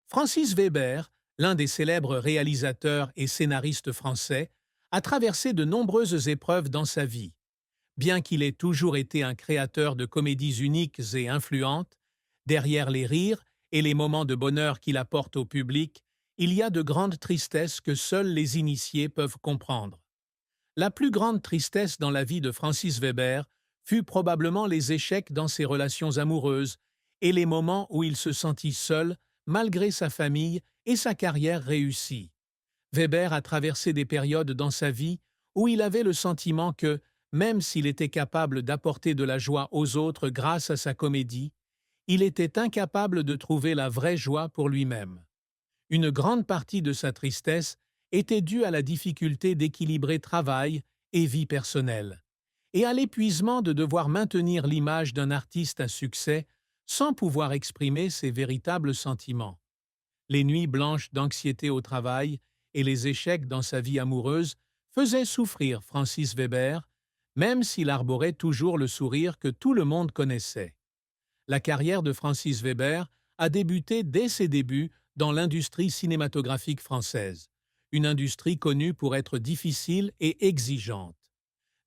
Francis Weber, l'un des célèbres réalisateurs et scénaristes français, a traversé de nombreuses épreuves dans sa vie. Bien qu'il ait toujours été un créateur de comédies uniques et influentes, derrière les rires et les moments de bonheur qu'il apporte au public, il y a de grandes tristesses que seuls les initiés peuvent comprendre. La plus grande tristesse dans la vie de Francis Weber fut probablement les échecs dans ses relations amoureuses et les moments où il se sentit seul malgré sa famille et sa carrière réussie. Weber a traversé des périodes dans sa vie où il avait le sentiment que, même s'il était capable d'apporter de la joie aux autres grâce à sa comédie, il était incapable de trouver la vraie joie pour lui-même. Une grande partie de sa tristesse était due à la difficulté d'équilibrer travail et vie personnelle, et à l'épuisement de devoir maintenir l'image d'un artiste à succès sans pouvoir exprimer ses véritables sentiments. Les nuits blanches d'anxiété au travail et les échecs dans sa vie amoureuse faisaient souffrir Francis Weber, même s'il arborait toujours le sourire que tout le monde connaissait. La carrière de Francis Weber a débuté dès ses débuts dans l'industrie cinématographique française, une industrie connue pour être difficile et exigeante.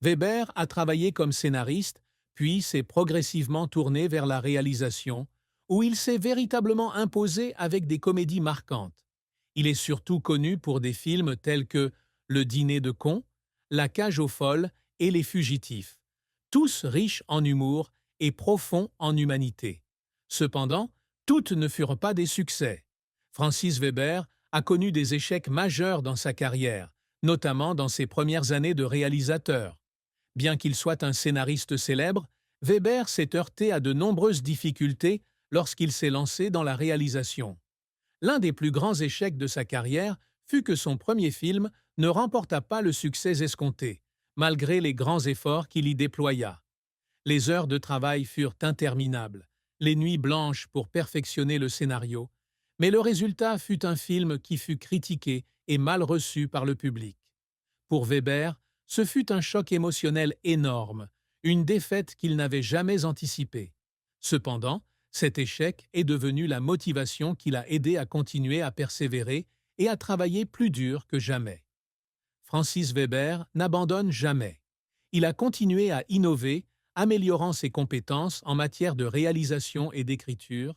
Weber a travaillé comme scénariste, puis s'est progressivement tourné vers la réalisation, où il s'est véritablement imposé avec des comédies marquantes. Il est surtout connu pour des films tels que Le Dîner de cons, La cage aux folles et Les Fugitifs, tous riches en humour et profonds en humanité. Cependant, toutes ne furent pas des succès. Francis Weber a connu des échecs majeurs dans sa carrière, notamment dans ses premières années de réalisateur. Bien qu'il soit un scénariste célèbre, Weber s'est heurté à de nombreuses difficultés lorsqu'il s'est lancé dans la réalisation. L'un des plus grands échecs de sa carrière fut que son premier film ne remporta pas le succès escompté, malgré les grands efforts qu'il y déploya. Les heures de travail furent interminables, les nuits blanches pour perfectionner le scénario, mais le résultat fut un film qui fut critiqué et mal reçu par le public. Pour Weber, ce fut un choc émotionnel énorme, une défaite qu'il n'avait jamais anticipée. Cependant, cet échec est devenu la motivation qui l'a aidé à continuer à persévérer et à travailler plus dur que jamais. Francis Weber n'abandonne jamais. Il a continué à innover, améliorant ses compétences en matière de réalisation et d'écriture,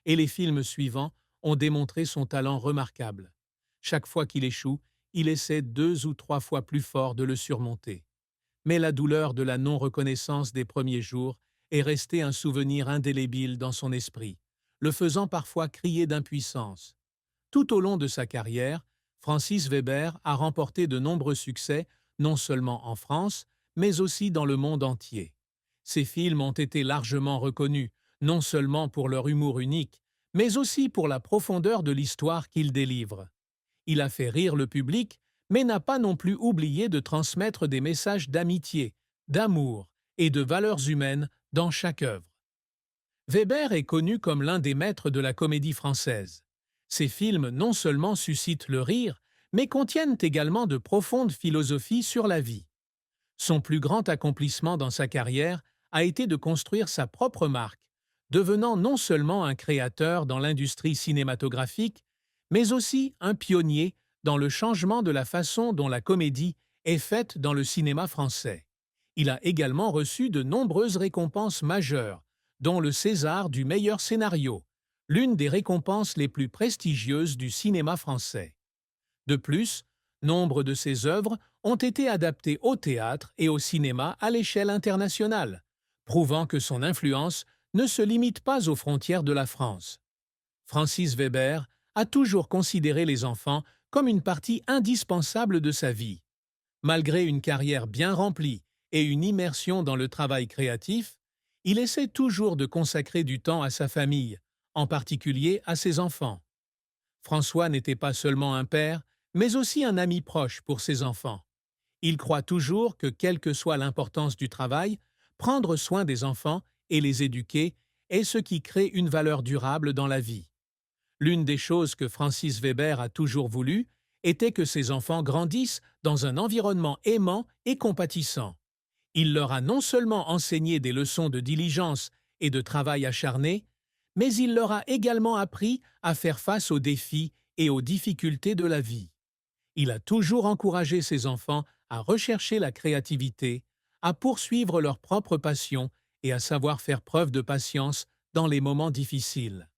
et les films suivants ont démontré son talent remarquable. Chaque fois qu'il échoue, il essaie 2 ou 3 fois plus fort de le surmonter. Mais la douleur de la non-reconnaissance des premiers jours est restée un souvenir indélébile dans son esprit, le faisant parfois crier d'impuissance. Tout au long de sa carrière, Francis Weber a remporté de nombreux succès, non seulement en France, mais aussi dans le monde entier. Ses films ont été largement reconnus, non seulement pour leur humour unique, mais aussi pour la profondeur de l'histoire qu'ils délivrent. Il a fait rire le public, mais n'a pas non plus oublié de transmettre des messages d'amitié, d'amour et de valeurs humaines dans chaque œuvre. Weber est connu comme l'un des maîtres de la comédie française. Ses films non seulement suscitent le rire, mais contiennent également de profondes philosophies sur la vie. Son plus grand accomplissement dans sa carrière a été de construire sa propre marque, devenant non seulement un créateur dans l'industrie cinématographique, mais aussi un pionnier dans le changement de la façon dont la comédie est faite dans le cinéma français. Il a également reçu de nombreuses récompenses majeures, dont le César du meilleur scénario, l'une des récompenses les plus prestigieuses du cinéma français. De plus, nombre de ses œuvres ont été adaptées au théâtre et au cinéma à l'échelle internationale, prouvant que son influence ne se limite pas aux frontières de la France. Francis Weber a toujours considéré les enfants comme une partie indispensable de sa vie. Malgré une carrière bien remplie et une immersion dans le travail créatif, il essaie toujours de consacrer du temps à sa famille, en particulier à ses enfants. François n'était pas seulement un père, mais aussi un ami proche pour ses enfants. Il croit toujours que, quelle que soit l'importance du travail, prendre soin des enfants et les éduquer est ce qui crée une valeur durable dans la vie. L'une des choses que Francis Weber a toujours voulu était que ses enfants grandissent dans un environnement aimant et compatissant. Il leur a non seulement enseigné des leçons de diligence et de travail acharné, mais il leur a également appris à faire face aux défis et aux difficultés de la vie. Il a toujours encouragé ses enfants à rechercher la créativité, à poursuivre leur propre passion et à savoir faire preuve de patience dans les moments difficiles.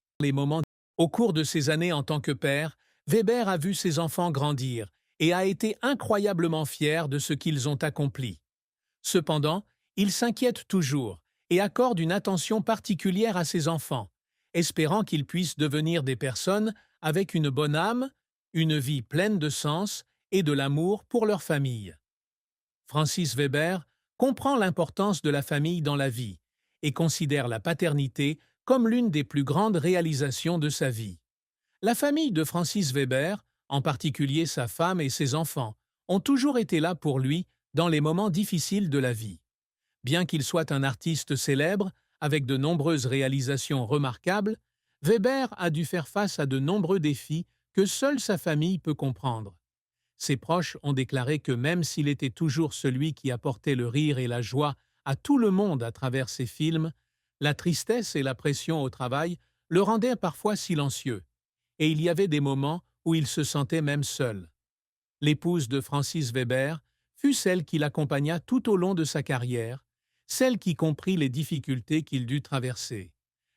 Au cours de ses années en tant que père, Weber a vu ses enfants grandir et a été incroyablement fier de ce qu'ils ont accompli. Cependant, il s'inquiète toujours et accorde une attention particulière à ses enfants, espérant qu'ils puissent devenir des personnes avec une bonne âme, une vie pleine de sens et de l'amour pour leur famille. Francis Weber comprend l'importance de la famille dans la vie et considère la paternité comme l'une des plus grandes réalisations de sa vie. La famille de Francis Weber, en particulier sa femme et ses enfants, ont toujours été là pour lui dans les moments difficiles de la vie. Bien qu'il soit un artiste célèbre, avec de nombreuses réalisations remarquables, Weber a dû faire face à de nombreux défis que seule sa famille peut comprendre. Ses proches ont déclaré que même s'il était toujours celui qui apportait le rire et la joie à tout le monde à travers ses films, la tristesse et la pression au travail le rendaient parfois silencieux, et il y avait des moments où il se sentait même seul. L'épouse de Francis Weber fut celle qui l'accompagna tout au long de sa carrière, celle qui comprit les difficultés qu'il dut traverser.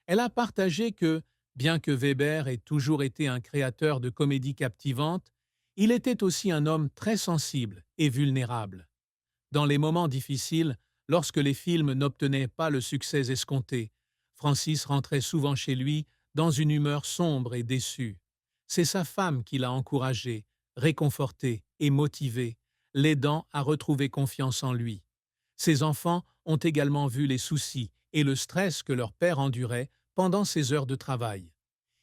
Elle a partagé que, bien que Weber ait toujours été un créateur de comédies captivantes, il était aussi un homme très sensible et vulnérable. Dans les moments difficiles, lorsque les films n'obtenaient pas le succès escompté, Francis rentrait souvent chez lui dans une humeur sombre et déçue. C'est sa femme qui l'a encouragé, réconforté et motivé, l'aidant à retrouver confiance en lui. Ses enfants ont également vu les soucis et le stress que leur père endurait pendant ses heures de travail.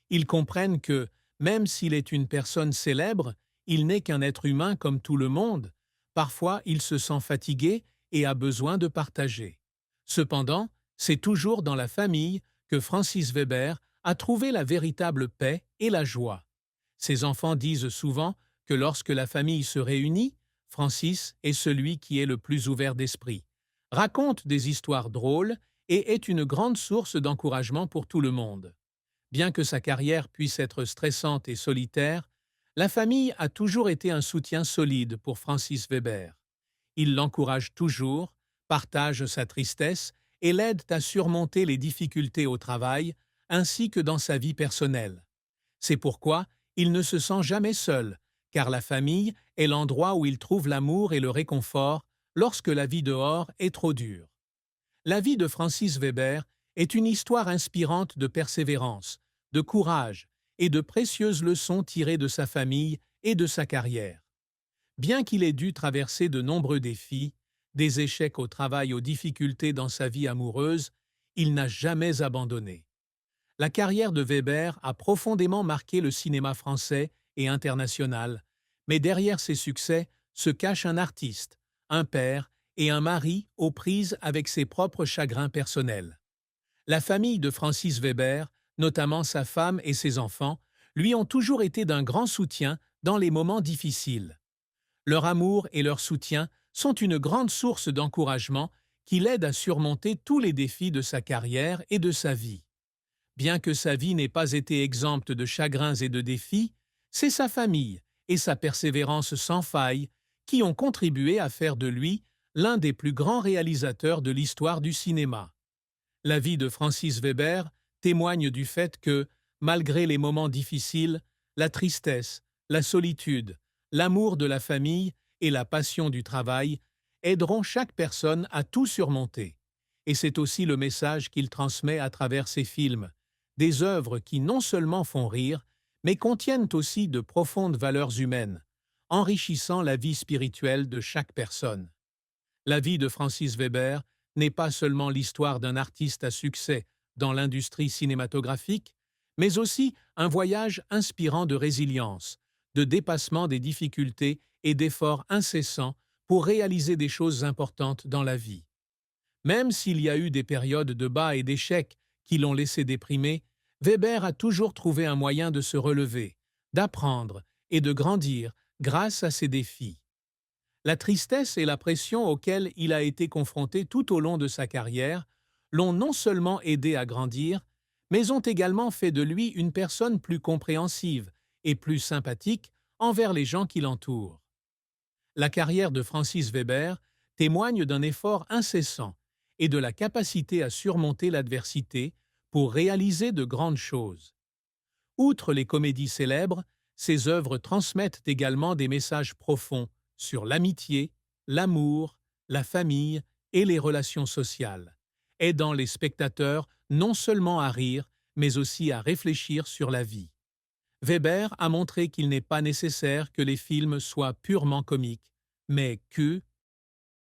Ils comprennent que, même s'il est une personne célèbre, il n'est qu'un être humain comme tout le monde. Parfois, il se sent fatigué et a besoin de partager. Cependant, c'est toujours dans la famille que Francis Weber a trouvé la véritable paix et la joie. Ses enfants disent souvent que lorsque la famille se réunit, Francis est celui qui est le plus ouvert d'esprit, raconte des histoires drôles et est une grande source d'encouragement pour tout le monde. Bien que sa carrière puisse être stressante et solitaire, la famille a toujours été un soutien solide pour Francis Weber. Il l'encourage toujours, partage sa tristesse et l'aide à surmonter les difficultés au travail ainsi que dans sa vie personnelle. C'est pourquoi il ne se sent jamais seul, car la famille est l'endroit où il trouve l'amour et le réconfort lorsque la vie dehors est trop dure. La vie de Francis Weber est une histoire inspirante de persévérance, de courage et de précieuses leçons tirées de sa famille et de sa carrière. Bien qu'il ait dû traverser de nombreux défis, des échecs au travail aux difficultés dans sa vie amoureuse, il n'a jamais abandonné. La carrière de Weber a profondément marqué le cinéma français et international, mais derrière ses succès se cache un artiste, un père et un mari aux prises avec ses propres chagrins personnels. La famille de Francis Weber, notamment sa femme et ses enfants, lui ont toujours été d'un grand soutien dans les moments difficiles. Leur amour et leur soutien sont une grande source d'encouragement qui l'aide à surmonter tous les défis de sa carrière et de sa vie. Bien que sa vie n'ait pas été exempte de chagrins et de défis, c'est sa famille et sa persévérance sans faille qui ont contribué à faire de lui l'un des plus grands réalisateurs de l'histoire du cinéma. La vie de Francis Weber témoigne du fait que, malgré les moments difficiles, la tristesse, la solitude, l'amour de la famille et la passion du travail aideront chaque personne à tout surmonter. Et c'est aussi le message qu'il transmet à travers ses films, des œuvres qui non seulement font rire, mais contiennent aussi de profondes valeurs humaines, enrichissant la vie spirituelle de chaque personne. La vie de Francis Weber n'est pas seulement l'histoire d'un artiste à succès dans l'industrie cinématographique, mais aussi un voyage inspirant de résilience, de dépassement des difficultés et d'efforts incessants pour réaliser des choses importantes dans la vie. Même s'il y a eu des périodes de bas et d'échecs qui l'ont laissé déprimer, Weber a toujours trouvé un moyen de se relever, d'apprendre et de grandir grâce à ces défis. La tristesse et la pression auxquelles il a été confronté tout au long de sa carrière l'ont non seulement aidé à grandir, mais ont également fait de lui une personne plus compréhensive et plus sympathique envers les gens qui l'entourent. La carrière de Francis Weber témoigne d'un effort incessant et de la capacité à surmonter l'adversité pour réaliser de grandes choses. Outre les comédies célèbres, ses œuvres transmettent également des messages profonds sur l'amitié, l'amour, la famille et les relations sociales, aidant les spectateurs non seulement à rire, mais aussi à réfléchir sur la vie. Weber a montré qu'il n'est pas nécessaire que les films soient purement comiques, mais que,